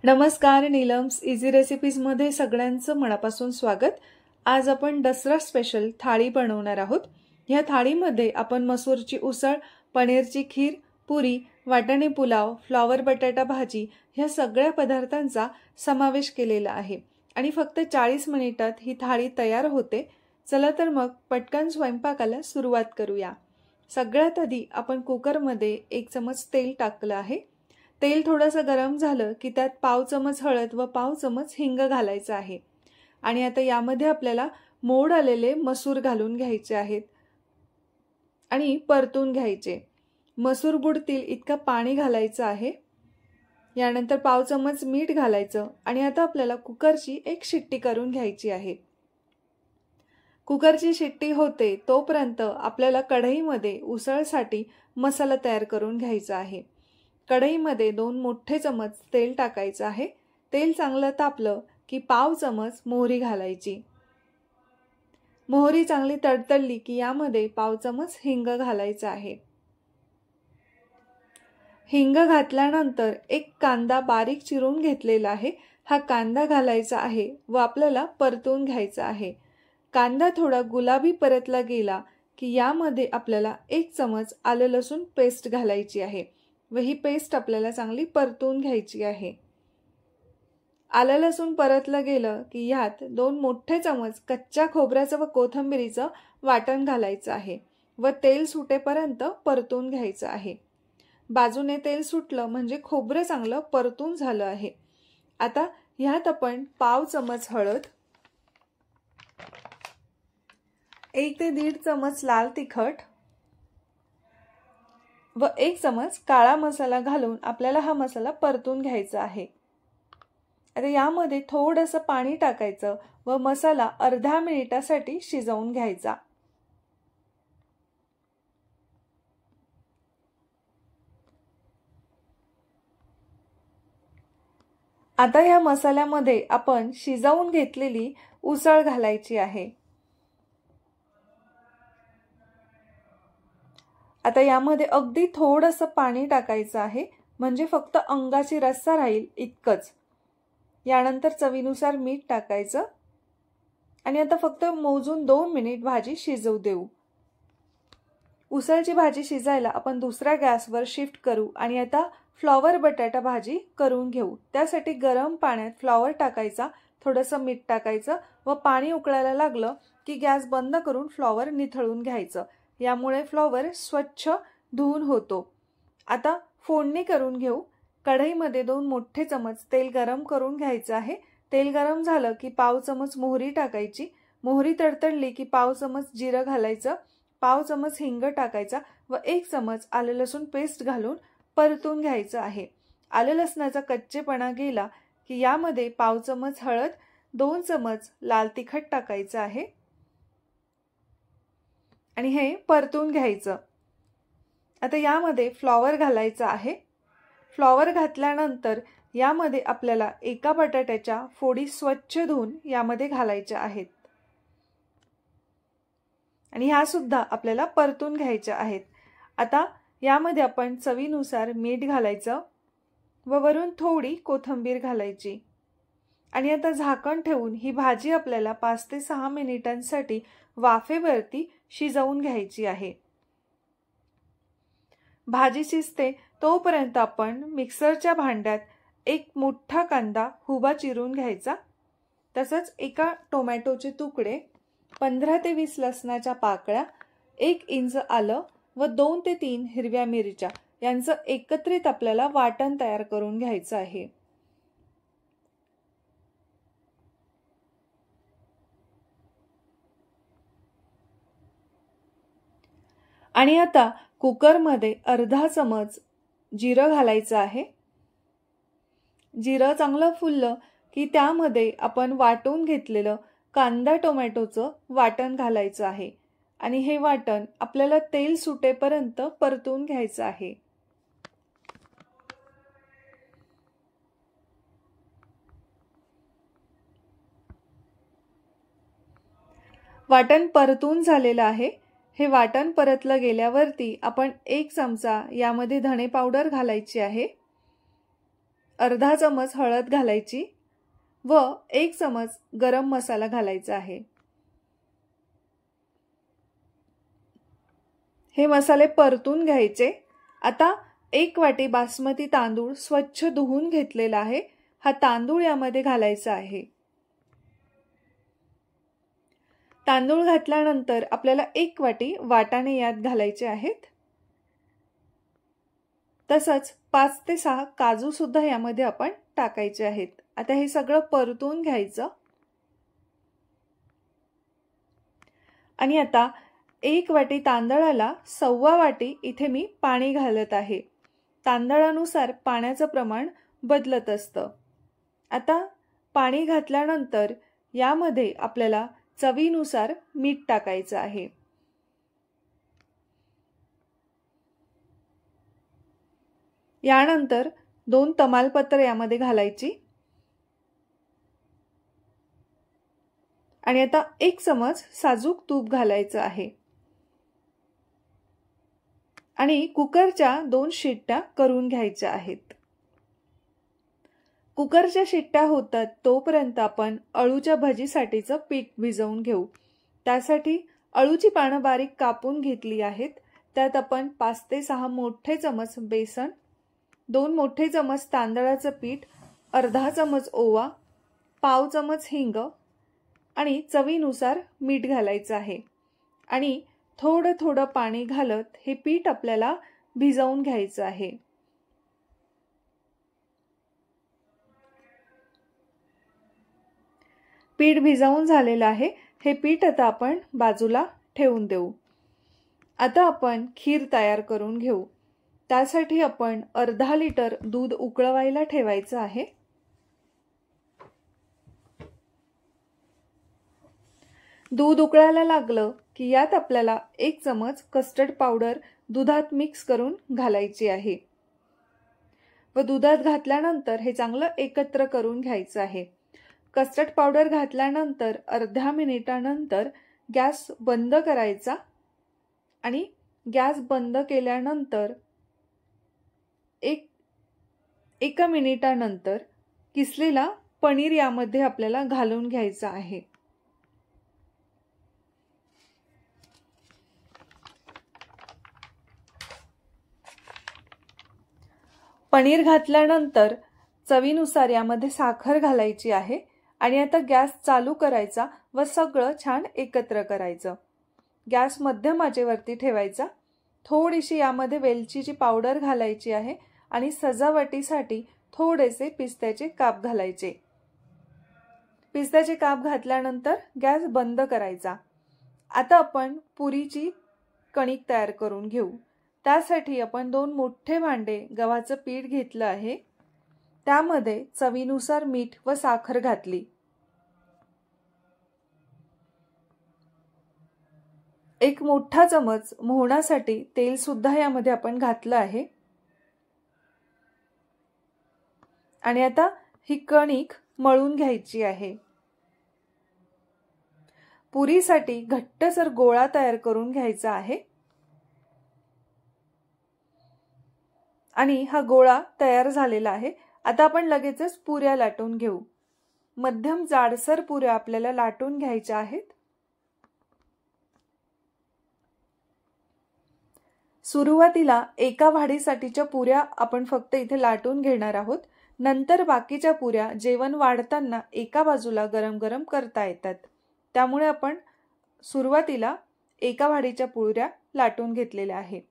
नमस्कार, नीलम्स इझी रेसिपीजमध्ये सगळ्यांचं मनापासून स्वागत। आज आपण दसरा स्पेशल थाळी बनवणार आहोत। ह्या थाळीमध्ये आपण मसूरची उसळ, पनीरची खीर, पुरी, वाटाणे पुलाव, फ्लॉवर बटाटा भाजी ह्या सगळ्या पदार्थांचा समावेश केलेला आहे आणि फक्त 40 मिनिटात ही थाळी तयार होते। चला तर मग पटकन स्वयंपाकाला सुरुवात करूया। सगळ्यात आधी आपण कुकरमध्ये 1 चमच तेल टाकलं आहे। तेल थोडंसं गरम झालं की त्यात पाव चमच हळद व पाव चमच हिंग घालायचं आहे आणि आता यामध्ये आपल्याला मोड आलेले मसूर घालून घ्यायचे आहेत आणि परतून घ्यायचे। मसूर बुडतील इतका पाणी घालायचं आहे। यानंतर पाव चमच मीठ घालायचं आणि आता आपल्याला कुकरची एक शिट्टी करून घ्यायची आहे। कुकरची शिट्टी होते तोपर्यंत आपल्याला कढईमध्ये उसळसाठी मसाला तयार करून घ्यायचा आहे। कढईमध्ये 2 मोठे चमच तेल टाकायचं आहे। तेल चांगलं तापलं की पाव चमच मोहरी घालायची। मोहरी चांगली तडतडली की यामध्ये पाव चमच हिंग घालायचा आहे। हिंग घातल्यानंतर 1 कांदा बारीक चिरून घेतलेला आहे, हा कांदा घालायचा आहे व आपल्याला परतून घ्यायचा आहे। कांदा थोडा गुलाबी परतला गेला की यामध्ये आपल्याला 1 चमच आलं लसूण पेस्ट घालायची आहे व ही पेस्ट आपल्याला चांगली परतून घ्यायची आहे। आलं लसूण परतलं गेलं की यात 2 मोठे चमच कच्च्या खोबऱ्याचं व कोथिंबीरीचं वाटण घालायचं आहे व तेल सुटेपर्यंत परतून घ्यायचं आहे। बाजूने तेल सुटलं म्हणजे खोबरं चांगलं परतून झालं आहे। आता ह्यात आपण पाव चमच हळद, 1 ते 1.5 चमच लाल तिखट व 1 चमच काळा मसाला घालून आपल्याला हा मसाला परतून घ्यायचा आहे। आता यामध्ये थोडंसं पाणी टाकायचं व मसाला अर्ध्या मिनिटासाठी शिजवून घ्यायचा। आता या मसाल्यामध्ये आपण शिजवून घेतलेली उसळ घालायची आहे। आता यामध्ये अगदी थोडंसं पाणी टाकायचं आहे म्हणजे फक्त अंगाची रस्सा राहील इतकंच। यानंतर चवीनुसार मीठ टाकायचं आणि आता फक्त मोजून 2 मिनिट भाजी शिजवू देऊ। उसळची भाजी शिजायला आपण दुसऱ्या गॅसवर शिफ्ट करू आणि आता फ्लॉवर बटाटा भाजी करून घेऊ। त्यासाठी गरम पाण्यात फ्लॉवर टाकायचा, थोडंसं मीठ टाकायचं व पाणी उकळायला लागलं की गॅस बंद करून फ्लॉवर निथळून घ्यायचं। यामुळे फ्लॉवर स्वच्छ धुवून होतो। आता फोडणी करून घेऊ। कढईमध्ये 2 मोठे चमच तेल गरम करून घ्यायचं आहे। तेल गरम झालं की पाव चमच मोहरी टाकायची। मोहरी तडतडली की पाव चमच जिरं घालायचं, पाव चमच हिंग टाकायचा व 1 चमच आलं लसूण पेस्ट घालून परतून घ्यायचं आहे। आलं लसणाचा कच्चेपणा गेला की यामध्ये पाव चमच हळद, 2 चमच लाल तिखट टाकायचं आहे आणि हे परतून घ्यायचं। आता यामध्ये फ्लॉवर घालायचा आहे। फ्लॉवर घातल्यानंतर यामध्ये आपल्याला एका बटाट्याच्या फोडी स्वच्छ धुवून यामध्ये घालायच्या आहेत आणि ह्या सुद्धा आपल्याला परतून घ्यायच्या आहेत। आता यामध्ये आपण चवीनुसार मीठ घालायचं व वरून थोडी कोथिंबीर घालायची आणि आता झाकण ठेवून ही भाजी आपल्याला 5 ते 6 मिनिटांसाठी वाफेवरती शिजवून घ्यायची आहे। भाजी शिजते तोपर्यंत आपण मिक्सरच्या भांड्यात 1 मोठा कांदा हुबा चिरून घ्यायचा, तसंच एका टोमॅटोचे तुकडे, 15 ते 20 लसणाच्या पाकळ्या, 1 इंच आलं व 2 ते 3 हिरव्या मिरच्या यांचं एकत्रित आपल्याला वाटण तयार करून घ्यायचं आहे। आणि आता कुकरमध्ये अर्धा चमच जिरं घालायचं आहे। जिरं चांगलं फुललं की त्यामध्ये आपण वाटून घेतलेलं कांदा टोमॅटोचं वाटण घालायचं आहे आणि हे वाटण आपल्याला तेल सुटेपर्यंत परतून घ्यायचं आहे। वाटण परतून झालेलं आहे। हे वाटण परतलं गेल्यावरती आपण 1 चमचा यामध्ये धणे पावडर घालायची आहे, अर्धा चमच हळद घालायची व 1 चमच गरम मसाला घालायचा आहे। हे मसाले परतून घ्यायचे। आता 1 वाटी बासमती तांदूळ स्वच्छ धुवून घेतलेला आहे, हा तांदूळ यामध्ये घालायचा आहे। तांदूळ घातल्यानंतर आपल्याला 1 वाटी वाटाणे यात घालायचे आहेत। तसंच 5 ते 6 काजू सुद्धा यामध्ये आपण टाकायचे आहेत। आता हे सगळं परतून घ्यायचं आणि आता 1 वाटी तांदळाला 1.25 वाटी इथे मी पाणी घालत आहे। तांदळानुसार पाण्याचं प्रमाण बदलत असतं। आता पाणी घातल्यानंतर यामध्ये आपल्याला चवीनुसार मीठ टाकायचं आहे। यानंतर 2 तमालपत्र यामध्ये घालायची आणि आता 1 चमच साजूक तूप घालायचं आहे आणि कुकरच्या 2 शिट्ट्या करून घ्यायच्या आहेत। कुकरच्या शिट्ट्या होतात तोपर्यंत आपण अळूच्या भजीसाठीचं पीठ भिजवून घेऊ। त्यासाठी अळूची पानं बारीक कापून घेतली आहेत। त्यात आपण 5 ते 6 मोठे चमच बेसन, 2 मोठे चमच तांदळाचं पीठ, अर्धा चमच ओवा, पाव चमच हिंग आणि चवीनुसार मीठ घालायचं आहे आणि थोडं थोडं पाणी घालत हे पीठ आपल्याला भिजवून घ्यायचं आहे। पीठ भिजवून झालेलं आहे। हे पीठ आता आपण बाजूला ठेवून देऊ। आता आपण खीर तयार करून घेऊ। त्यासाठी आपण अर्धा लिटर दूध उकळवायला ठेवायचं आहे। दूध उकळायला लागलं की यात आपल्याला 1 चमच कस्टर्ड पावडर दुधात मिक्स करून घालायची आहे व दुधात घातल्यानंतर हे चांगलं एकत्र करून घ्यायचं आहे। कस्टर्ड पावडर घातल्यानंतर अर्ध्या मिनिटानंतर गॅस बंद करायचा आणि गॅस बंद केल्यानंतर 1 मिनिटानंतर किसलेला पनीर यामध्ये आपल्याला घालून घ्यायचा आहे। पनीर घातल्यानंतर चवीनुसार यामध्ये साखर घालायची आहे आणि आता गॅस चालू करायचा व सगळं छान एकत्र करायचं। गॅस मध्यम आचेवरती ठेवायचा। थोडीशी यामध्ये वेलचीची पावडर घालायची आहे आणि सजावटीसाठी थोडेसे पिस्त्याचे काप घालायचे। पिस्त्याचे काप घातल्यानंतर गॅस बंद करायचा। आता आपण पुरीची कणिक तयार करून घेऊ। त्यासाठी आपण 2 मोठे भांडे गव्हाचं पीठ घेतलं आहे। त्यामध्ये चवीनुसार मीठ व साखर घातली। 1 मोठा चमच मोहनासाठी तेल सुद्धा यामध्ये आपण घातलं आहे आणि आता ही कणिक मळून घ्यायची आहे। पुरीसाठी घट्टसर गोळा तयार करून घ्यायचा आहे आणि हा गोळा तयार झालेला आहे। आता आपण लगेचच पुऱ्या लाटून घेऊ। मध्यम जाडसर पुऱ्या आपल्याला लाटून घ्यायच्या आहेत। सुरुवातीला एका वाढीसाठीच्या पुऱ्या आपण फक्त इथे लाटून घेणार आहोत। नंतर बाकीच्या पुऱ्या जेवण वाढताना एका बाजूला गरम गरम करता येतात। त्यामुळे आपण सुरुवातीला एका वाढीच्या पुऱ्या लाटून घेतलेल्या आहे।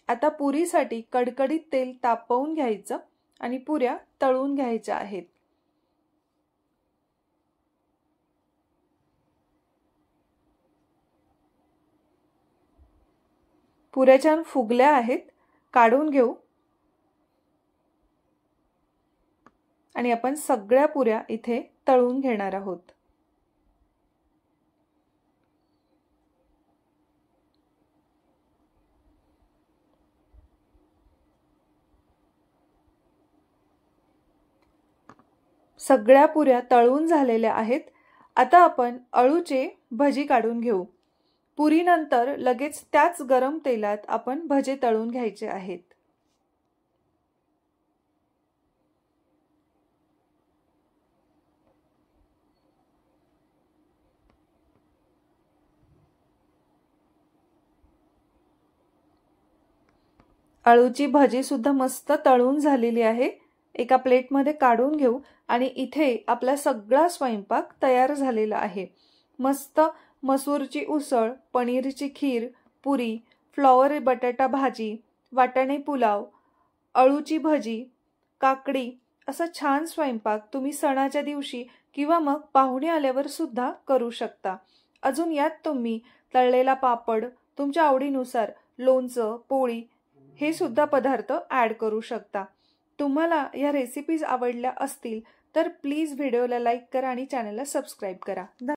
आता पुरीसाठी कडकडीत तेल तापवून घ्यायचं आणि पुऱ्या तळून घ्यायच्या आहेत। पुऱ्या छान फुगल्या आहेत, काढून घेऊ आणि आपण सगळ्या पुऱ्या इथे तळून घेणार आहोत। सगळ्या पुऱ्या तळून झालेल्या आहेत। आता आपण अळूचे भजी काढून घेऊ। पुरीनंतर लगेच त्याच गरम तेलात आपण भजे तळून घ्यायचे आहेत। अळूची भाजी सुद्धा मस्त तळून झालेली आहे। एका प्लेटमध्ये काढून घेऊ आणि इथे आपला सगळा स्वयंपाक तयार झालेला आहे। मस्त मसूरची उसळ, पनीरची खीर, पुरी, फ्लॉवर बटाटा भाजी, वाटाणे पुलाव, अळूची भजी, काकडी असा छान स्वयंपाक तुम्ही सणाच्या दिवशी किंवा मग पाहुणे आल्यावर सुद्धा करू शकता। अजून यात तुम्ही तळलेला पापड, तुमच्या आवडीनुसार लोणचं, पोळी हे सुद्धा पदार्थ ॲड करू शकता। तुम्हाला या रेसिपीज आवडल्या असतील तर प्लीज व्हिडिओला लाईक करा आणि चॅनलला सबस्क्राईब करा।